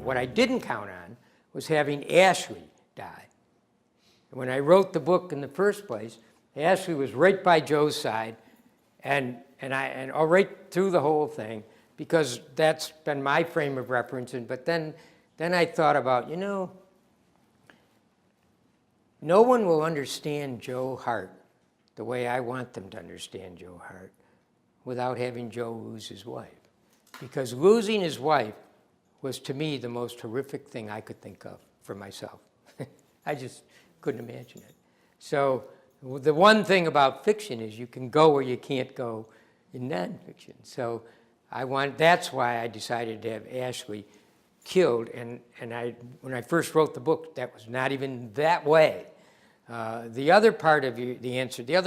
what I didn't count on was having Ashley die. When I wrote the book in the first place, Ashley was right by Joe's side, and right through the whole thing, because that's been my frame of reference. But then I thought about, no one will understand Joe Hart the way I want them to understand Joe Hart without having Joe lose his wife. Because losing his wife was, to me, the most horrific thing I could think of for myself. I just couldn't imagine it. So the one thing about fiction is you can go where you can't go in nonfiction. So that's why I decided to have Ashley killed. And when I first wrote the book, that was not even that way. The other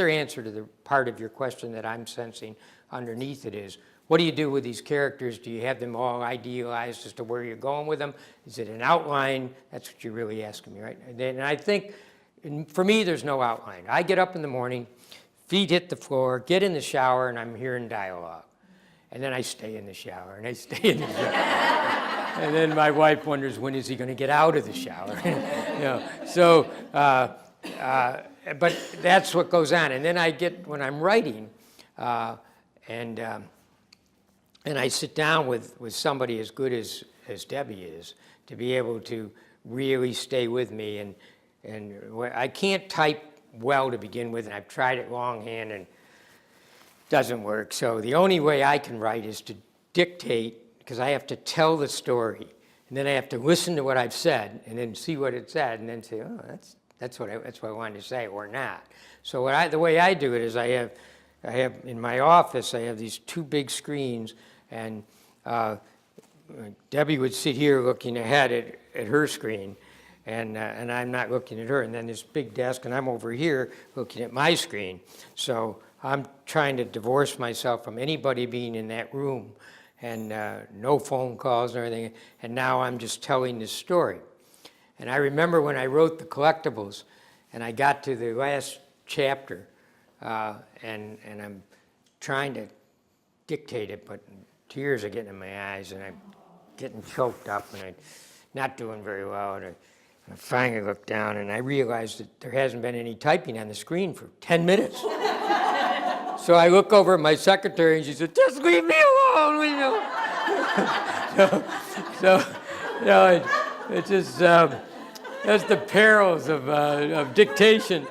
answer to the part of your question that I'm sensing underneath it is, what do you do with these characters? Do you have them all idealized as to where you're going with them? Is it an outline? That's what you're really asking me, right? And I think, for me, there's no outline. I get up in the morning, feet hit the floor, get in the shower, and I'm hearing dialogue. And then I stay in the shower, and I stay in the shower. And then my wife wonders, when is he going to get out of the shower? But that's what goes on. And then when I'm writing, and I sit down with somebody as good as Debbie is, to be able to really stay with me. And I can't type well to begin with, and I've tried it longhand, and it doesn't work. So the only way I can write is to dictate, because I have to tell the story. And then I have to listen to what I've said, and then see what it said, and then say, oh, that's what I wanted to say, or not. So the way I do it is I have in my office, I have these two big screens, and Debbie would sit here looking ahead at her screen, and I'm not looking at her, and then this big desk, and I'm over here looking at my screen. So I'm trying to divorce myself from anybody being in that room, and no phone calls or anything, and now I'm just telling this story. And I remember when I wrote The Collectibles, and I got to the last chapter, and I'm trying to dictate it, but tears are getting in my eyes, and I'm getting choked up, and I'm not doing very well. And I finally looked down, and I realized that there hasn't been any typing on the screen for 10 minutes. So I look over at my secretary, and she said, just leave me alone, leave me alone. It's just, that's the perils of dictation.